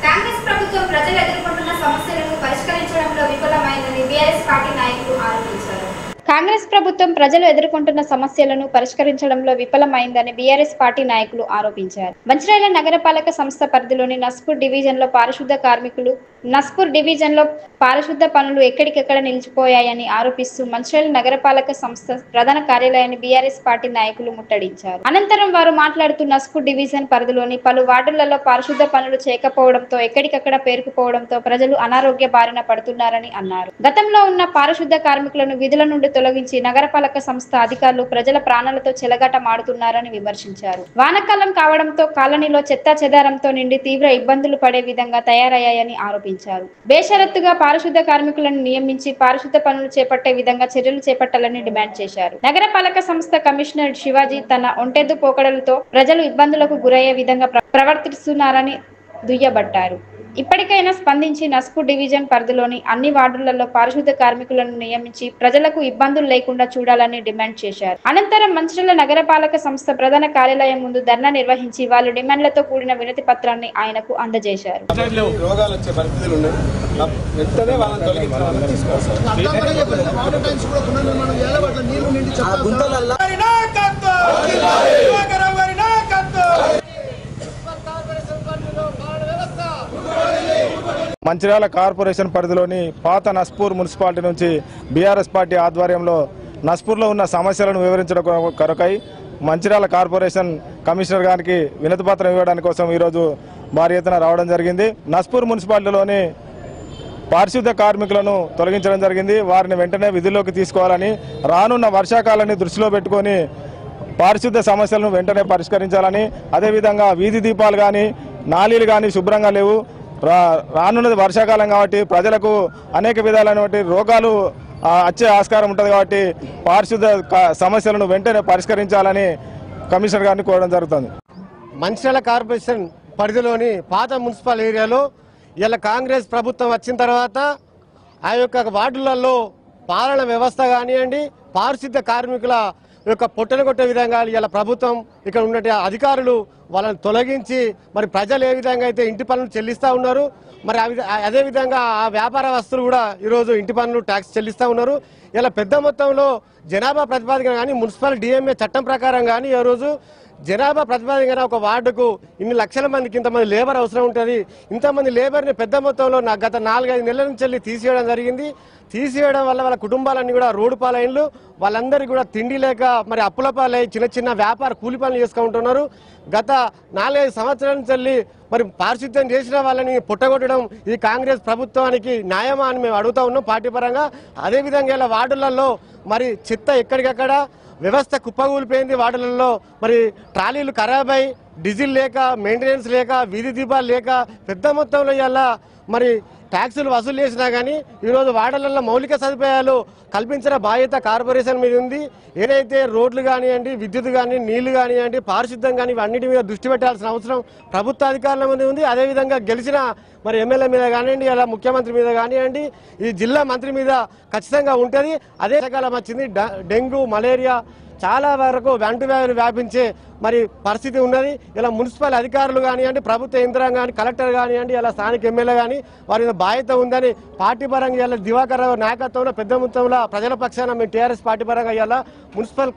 కాంగ్రెస్ ప్రభుత్వం ప్రజలు ఎదుర్కొంటున్న సమస్యలను పరిష్కరించడంలో విఫలమైందని బీఆర్ఎస్ పార్టీ నాయకులు ఆరోపించారు. కాంగ్రెస్ ప్రభుత్వం ప్రజలు ఎదుర్కొంటున్న సమస్యలను పరిష్కరించడంలో విఫలమైందని బీఆర్ఎస్ పార్టీ నాయకులు ఆరోపించారు. మంచిర్యాల నగరపాలక సంస్థ పరిధిలోని నస్పూర్ డివిజన్లో పారిశుద్ధ పనులు ఎక్కడికెక్కడ నిలిచిపోయాయని ఆరోపిస్తూ మంచిర్యాల నగరపాలక సంస్థ ప్రధాన కార్యాలయాన్ని బీఆర్ఎస్ పార్టీ నాయకులు ముట్టడించారు. అనంతరం వారు మాట్లాడుతూ నస్పూర్ డివిజన్ పరిధిలోని పలు వార్డులలో పారిశుద్ధ పనులు చేయకపోవడంతో ఎక్కడికక్కడ పేరుకుపోవడంతో ప్రజలు అనారోగ్య బారిన పడుతున్నారని అన్నారు. గతంలో ఉన్న పారిశుద్ధ కార్మికులను విధుల నుండి తొలగించి నగరపాలక సంస్థ అధికారులు ప్రజల ప్రాణాలతో చెలగాటమాడుతున్నారని విమర్శించారు. వానాకాలం కావడంతో కాలనీలో చెత్తా చెదారంతో నిండి తీవ్ర ఇబ్బందులు పడే విధంగా తయారయ్యాయని ఆరోపించారు. బేషరతుగా పారిశుద్ధ కార్మికులను నియమించి పారిశుద్ధ పనులు చేపట్టే విధంగా చర్యలు చేపట్టాలని డిమాండ్ చేశారు. నగరపాలక సంస్థ కమిషనర్ శివాజీ తన ఒంటెద్దు పోకడలతో ప్రజలు ఇబ్బందులకు గురయ్యే విధంగా ప్రవర్తిస్తున్నారని దుయ్యబట్టారు. ఇప్పటికైనా స్పందించి నస్పూర్ డివిజన్ పరిధిలోని అన్ని వార్డులలో పారిశుద్ధ కార్మికులను నియమించి ప్రజలకు ఇబ్బందులు లేకుండా చూడాలని డిమాండ్ చేశారు. అనంతరం మంచిర్యాల నగరపాలక సంస్థ ప్రధాన కార్యాలయం ముందు ధర్నా నిర్వహించి వాళ్ళ డిమాండ్లతో కూడిన వినతి పత్రాన్ని ఆయనకు అందజేశారు. మంచిర్యాల కార్పొరేషన్ పరిధిలోని పాత నస్పూర్ మున్సిపాలిటీ నుంచి బీఆర్ఎస్ పార్టీ ఆధ్వర్యంలో నస్పూర్లో ఉన్న సమస్యలను వివరించడం కొరకై మంచిర్యాల కార్పొరేషన్ కమిషనర్ గారికి వినతిపత్రం ఇవ్వడానికి కోసం ఈరోజు భారీ ఎత్తున రావడం జరిగింది. నస్పూర్ మున్సిపాలిటీలోని పారిశుద్ధ కార్మికులను తొలగించడం జరిగింది. వారిని వెంటనే విధుల్లోకి తీసుకోవాలని, రానున్న వర్షాకాలాన్ని దృష్టిలో పెట్టుకొని పారిశుద్ధ సమస్యలను వెంటనే పరిష్కరించాలని, అదేవిధంగా వీధి దీపాలు కానీ నాలీలు కానీ శుభ్రంగా లేవు. రానున్నది వర్షాకాలం కాబట్టి ప్రజలకు అనేక విధాలైనటువంటి రోగాలు వచ్చే ఆస్కారం ఉంటుంది కాబట్టి పారిశుద్ధ సమస్యలను వెంటనే పరిష్కరించాలని కమిషనర్ గారిని కోరడం జరుగుతుంది. మంచిర్యాల కార్పొరేషన్ పరిధిలోని పాత మున్సిపల్ ఏరియాలో ఇలా కాంగ్రెస్ ప్రభుత్వం వచ్చిన తర్వాత ఆ యొక్క వార్డులలో పాలన వ్యవస్థ కానివ్వండి, పారిశుద్ధ కార్మికుల యొక్క పొట్టలు కొట్టే విధంగా ఇలా ప్రభుత్వం ఇక్కడ ఉన్న అధికారులు వాళ్ళని తొలగించి మరి ప్రజలు ఏ విధంగా అయితే ఇంటి పన్నులు చెల్లిస్తూ ఉన్నారు, మరి అదేవిధంగా ఆ వ్యాపార వస్తువులు కూడా ఈరోజు ఇంటి పన్నులు ట్యాక్స్ చెల్లిస్తూ ఉన్నారు. ఇలా పెద్ద మొత్తంలో జనాభా ప్రతిపాదిక కానీ మున్సిపల్ డిఎంఏ చట్టం ప్రకారం కానీ ఈరోజు జనాభా ప్రతిపాదికన ఒక వార్డుకు ఇన్ని లక్షల మందికి ఇంతమంది లేబర్ అవసరం ఉంటుంది. ఇంతమంది లేబర్ని పెద్ద మొత్తంలో గత 4-5 నెలల నుంచి తీసేయడం జరిగింది. తీసేయడం వల్ల వాళ్ళ కుటుంబాలన్నీ కూడా రోడ్డు పాలైన్లు, వాళ్ళందరికీ కూడా తిండి లేక మరి అప్పుల పాలై చిన్న చిన్న వ్యాపార కూలి పనులు చేసుకుంటున్నారు. గత 4-5 సంవత్సరాల నుంచి మరి పారిశుద్ధ్యం చేసిన వాళ్ళని పుట్టగొట్టడం ఈ కాంగ్రెస్ ప్రభుత్వానికి న్యాయమా అని మేము అడుగుతా ఉన్నాం పార్టీ పరంగా. అదేవిధంగా ఇలా వార్డులలో మరి చెత్త ఎక్కడికక్కడ వ్యవస్థ కుప్పగూలిపోయింది. వార్డులలో మరి ట్రాలీలు ఖరాబ్ అయి డీజిల్ లేక, మెయింటెనెన్స్ లేక, వీధి దీపాలు లేక పెద్ద మొత్తంలో ఇలా మరి ట్యాక్సులు వసూలు చేసినా కానీ ఈరోజు వార్డులలో మౌలిక సదుపాయాలు కల్పించిన బాధ్యత కార్పొరేషన్ మీద ఉంది. ఏదైతే రోడ్లు కానివ్వండి, విద్యుత్ కానీ, నీళ్లు కానివ్వండి, పారిశుద్ధ్యం కానీ ఇవన్నిటి మీద దృష్టి పెట్టాల్సిన అవసరం ప్రభుత్వ అధికారుల మీద ఉంది. అదేవిధంగా గెలిచిన మరి ఎమ్మెల్యే మీద కానివ్వండి, అలా ముఖ్యమంత్రి మీద కానివ్వండి, ఈ జిల్లా మంత్రి మీద ఖచ్చితంగా ఉంటుంది. అదే రకాలం వచ్చింది డెంగ్యూ, మలేరియా చాలా వరకు వ్యాధులు వ్యాపించే మరి పరిస్థితి ఉన్నది. ఇలా మున్సిపల్ అధికారులు కానివ్వండి, ప్రభుత్వ యంత్రాంగాన్ని, కలెక్టర్ కానివ్వండి, ఇలా స్థానిక ఎమ్మెల్యే కానీ వారి మీద బాధ్యత ఉందని పార్టీ పరంగా ఇలా దివాకర్ నాయకత్వంలో పెద్ద మొత్తంలో ప్రజల పక్షాన మేము టీఆర్ఎస్ పార్టీ పరంగా ఇలా మున్సిపల్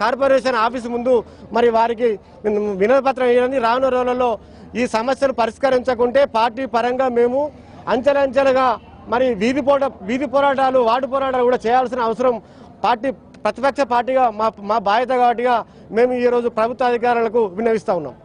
కార్పొరేషన్ ఆఫీసు ముందు మరి వారికి వినతిపత్రం ఇవ్వని రానున్న రోజులలో ఈ సమస్యలు పరిష్కరించకుంటే పార్టీ పరంగా మేము అంచెలంచెలుగా మరి వీధి పోరాటాలు, వార్డు పోరాటాలు కూడా చేయాల్సిన అవసరం ప్రతిపక్ష పార్టీగా మా బాధ్యత కాబట్టిగా మేము ఈరోజు ప్రభుత్వ అధికారులకు విన్నవిస్తా ఉన్నాం.